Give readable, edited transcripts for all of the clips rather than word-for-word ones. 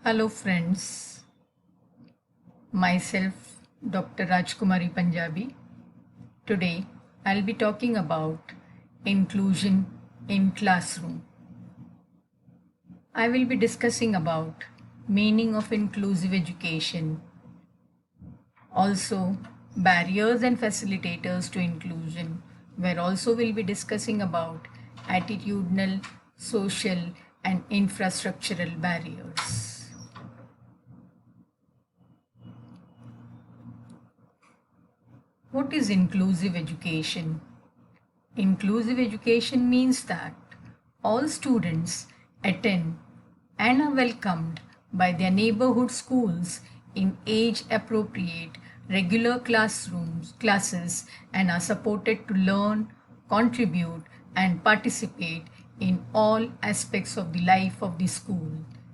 Hello friends, myself Dr. Rajkumari Punjabi. Today I'll be talking about inclusion in classroom. I will be discussing about meaning of inclusive education, also barriers and facilitators to inclusion, where also we'll be discussing about attitudinal, social and infrastructural barriers. What is inclusive education? Inclusive education means that all students attend and are welcomed by their neighborhood schools in age appropriate regular classes and are supported to learn, contribute and participate in all aspects of the life of the school.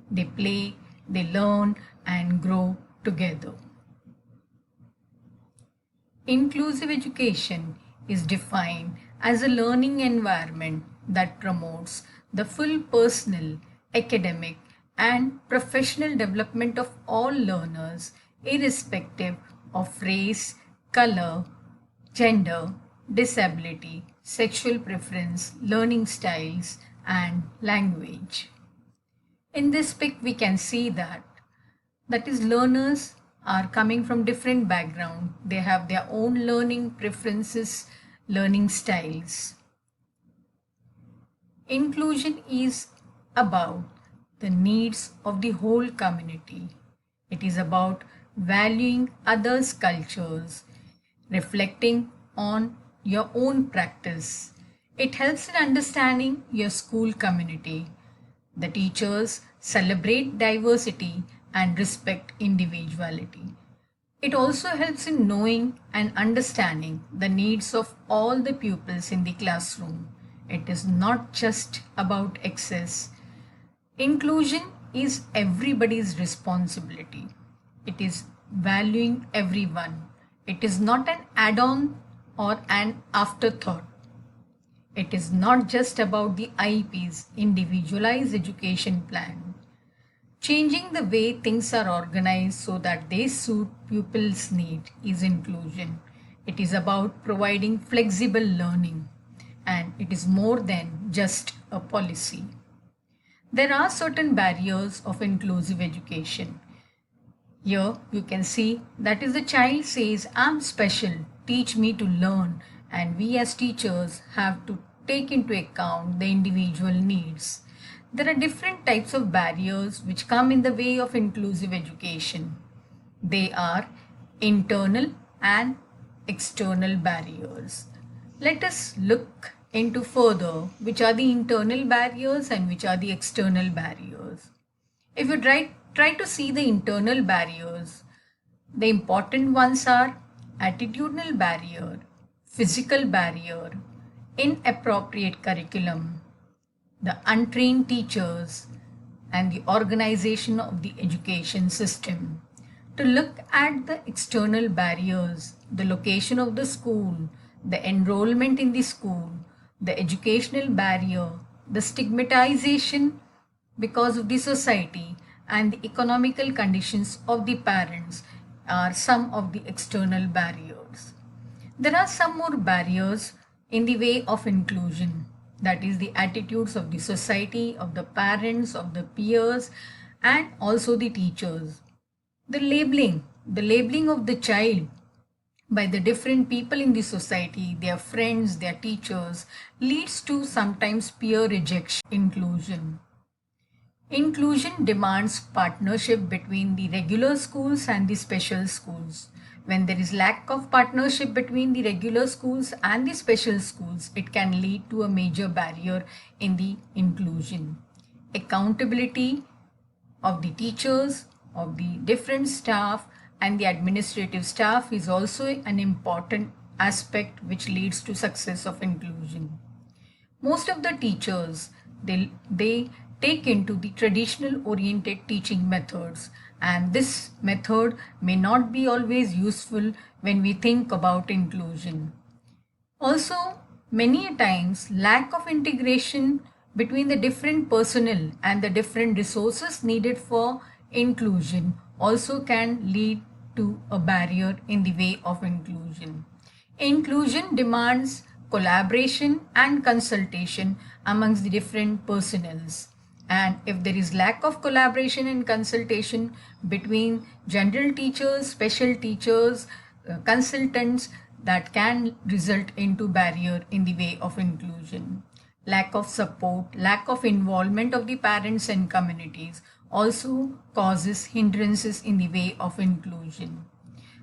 They play, they learn and grow together. Inclusive education is defined as a learning environment that promotes the full personal, academic, and professional development of all learners, irrespective of race, color, gender, disability, sexual preference, learning styles, and language. In this pic, we can see that is learners are coming from different background. They have their own learning preferences, learning styles. Inclusion is about the needs of the whole community. It is about valuing others' cultures, reflecting on your own practice. It helps in understanding your school community. The teachers celebrate diversity and respect individuality. It also helps in knowing and understanding the needs of all the pupils in the classroom. It is not just about access. Inclusion is everybody's responsibility. It is valuing everyone. It is not an add-on or an afterthought. It is not just about the IEP's individualized education plan. Changing the way things are organized so that they suit pupils' need is inclusion. It is about providing flexible learning, and it is more than just a policy. There are certain barriers of inclusive education. Here you can see that is the child says, "I'm special, teach me to learn," and we as teachers have to take into account the individual needs. There are different types of barriers which come in the way of inclusive education. They are internal and external barriers. Let us look into further which are the internal barriers and which are the external barriers. If you try to see the internal barriers, the important ones are attitudinal barrier, physical barrier, inappropriate curriculum, the untrained teachers, and the organization of the education system. To look at the external barriers, the location of the school, the enrollment in the school, the educational barrier, the stigmatization because of the society, and the economical conditions of the parents are some of the external barriers. There are some more barriers in the way of inclusion, that is the attitudes of the society, of the parents, of the peers, and also the teachers. The labeling of the child by the different people in the society, their friends, their teachers, leads to sometimes peer rejection. Inclusion demands partnership between the regular schools and the special schools. When there is lack of partnership between the regular schools and the special schools, it can lead to a major barrier in the inclusion. Accountability of the teachers, of the different staff and the administrative staff is also an important aspect which leads to success of inclusion. Most of the teachers, they take into the traditional oriented teaching methods, and this method may not be always useful when we think about inclusion. Also, many a times lack of integration between the different personnel and the different resources needed for inclusion also can lead to a barrier in the way of inclusion. Inclusion demands collaboration and consultation amongst the different personnels. And if there is lack of collaboration and consultation between general teachers, special teachers, consultants, that can result into barrier in the way of inclusion. Lack of support, lack of involvement of the parents and communities also causes hindrances in the way of inclusion.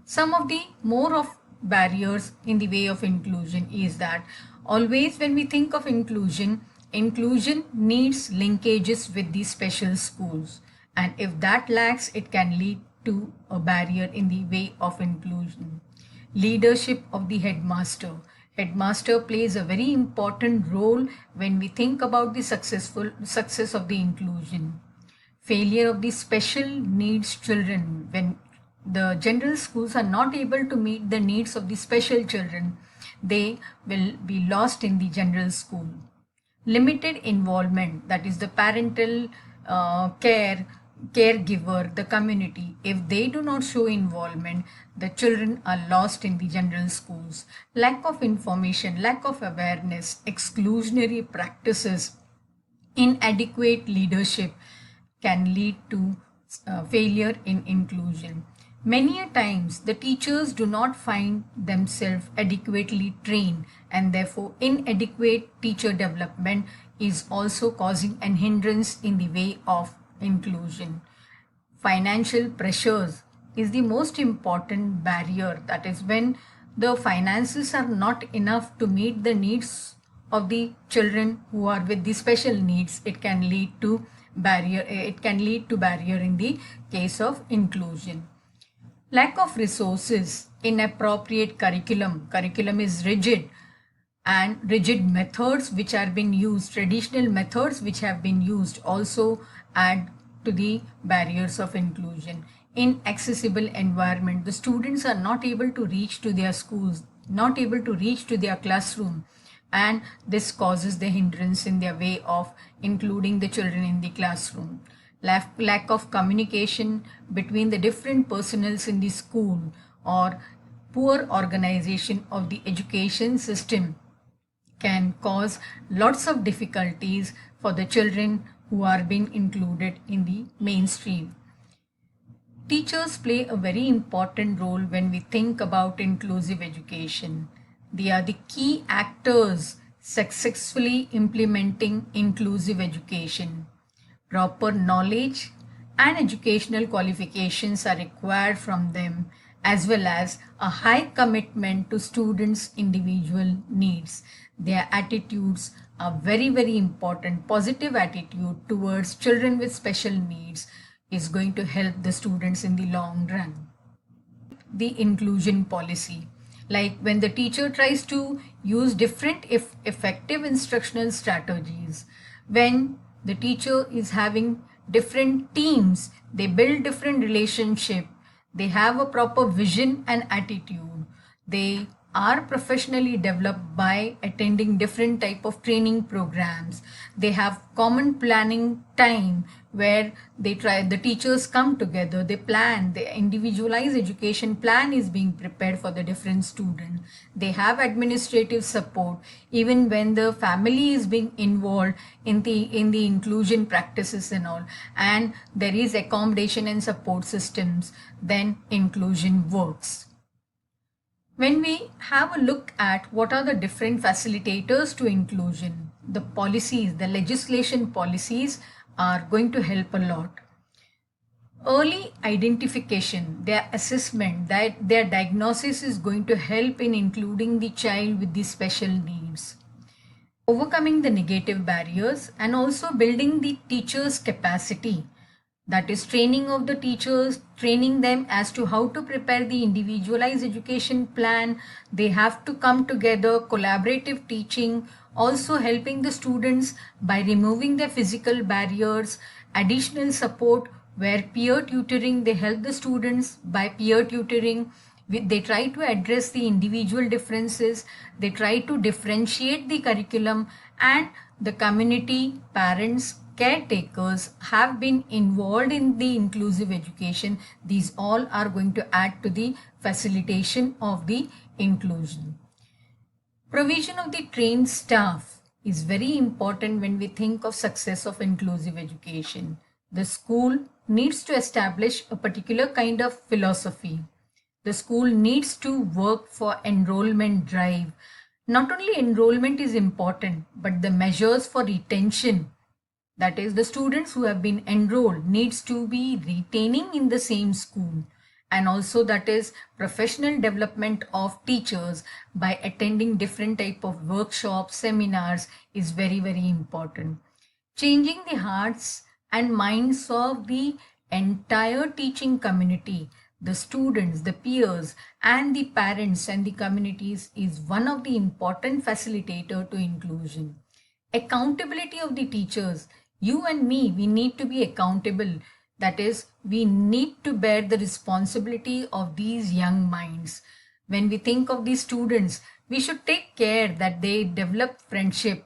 Some of the more of barriers in the way of inclusion is that always when we think of inclusion, inclusion needs linkages with the special schools, and if that lacks, it can lead to a barrier in the way of inclusion. Leadership of the headmaster. Headmaster plays a very important role when we think about the successful success of the inclusion. Failure of the special needs children. When the general schools are not able to meet the needs of the special children, they will be lost in the general school. Limited involvement, that is the parental caregiver, the community, if they do not show involvement, the children are lost in the general schools. Lack of information, lack of awareness, exclusionary practices, inadequate leadership can lead to failure in inclusion. Many a times the teachers do not find themselves adequately trained, and therefore inadequate teacher development is also causing an hindrance in the way of inclusion. Financial pressures is the most important barrier. That is when the finances are not enough to meet the needs of the children who are with the special needs, it can lead to barrier in the case of inclusion. Lack of resources, inappropriate curriculum is rigid, and rigid methods which are being used, traditional methods which have been used, also add to the barriers of inclusion. Inaccessible environment, the students are not able to reach to their schools, not able to reach to their classroom, and this causes the hindrance in their way of including the children in the classroom. Lack of communication between the different personnels in the school, or poor organization of the education system can cause lots of difficulties for the children who are being included in the mainstream. Teachers play a very important role when we think about inclusive education. They are the key actors successfully implementing inclusive education. Proper knowledge and educational qualifications are required from them, as well as a high commitment to students' individual needs. Their attitudes are very, very important. Positive attitude towards children with special needs is going to help the students in the long run. The inclusion policy, like when the teacher tries to use different effective instructional strategies, when the teacher is having different teams, they build different relationship, they have a proper vision and attitude, they are professionally developed by attending different type of training programs, they have common planning time where the teachers come together, they plan, the individualized education plan is being prepared for the different student, they have administrative support even when the family is being involved in the inclusion practices and all, and there is accommodation and support systems, then inclusion works. When we have a look at what are the different facilitators to inclusion, the policies, the legislation policies are going to help a lot. Early identification, their assessment, their diagnosis is going to help in including the child with the special needs. Overcoming the negative barriers and also building the teacher's capacity, that is training of the teachers, training them as to how to prepare the individualized education plan. They have to come together, collaborative teaching, also helping the students by removing their physical barriers, additional support where peer tutoring, they help the students by peer tutoring. They try to address the individual differences, they try to differentiate the curriculum, and the community, parents, caretakers have been involved in the inclusive education, these all are going to add to the facilitation of the inclusion. Provision of the trained staff is very important when we think of success of inclusive education. The school needs to establish a particular kind of philosophy. The school needs to work for enrollment drive. Not only enrollment is important, but the measures for retention, that is the students who have been enrolled needs to be retaining in the same school, and also that is professional development of teachers by attending different type of workshops, seminars is very important. Changing the hearts and minds of the entire teaching community, the students, the peers, and the parents and the communities is one of the important facilitator to inclusion. Accountability of the teachers, you and me, we need to be accountable. That is, we need to bear the responsibility of these young minds. When we think of these students, we should take care that they develop friendship.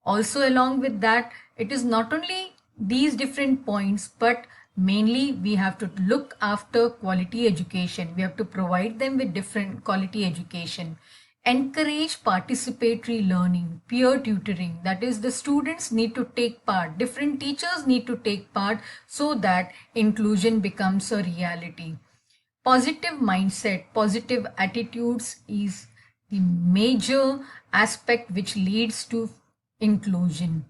Also, along with that, it is not only these different points, but mainly we have to look after quality education. We have to provide them with different quality education. Encourage participatory learning, peer tutoring. That is, the students need to take part, different teachers need to take part so that inclusion becomes a reality. Positive mindset, positive attitudes is the major aspect which leads to inclusion.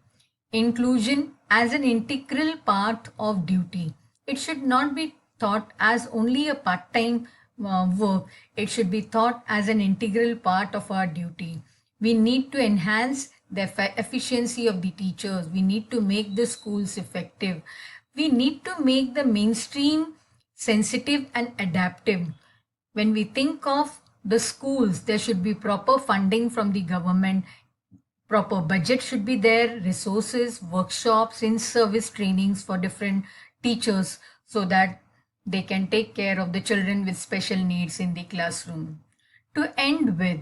Inclusion as an integral part of duty. It should not be thought as only a part-time work. It should be thought as an integral part of our duty. We need to enhance the efficiency of the teachers. We need to make the schools effective. We need to make the mainstream sensitive and adaptive. When we think of the schools, there should be proper funding from the government, proper budget should be there, resources, workshops, in-service trainings for different teachers so that they can take care of the children with special needs in the classroom. To end with,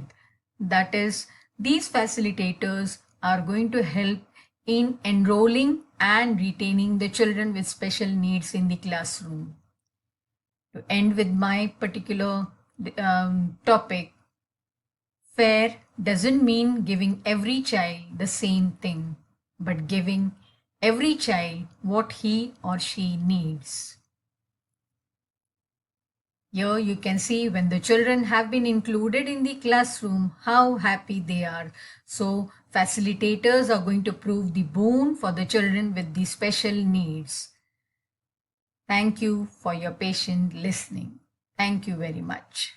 that is, these facilitators are going to help in enrolling and retaining the children with special needs in the classroom. To end with my particular topic, fair doesn't mean giving every child the same thing, but giving every child what he or she needs. Here you can see when the children have been included in the classroom, how happy they are. So facilitators are going to prove the boon for the children with the special needs. Thank you for your patient listening. Thank you very much.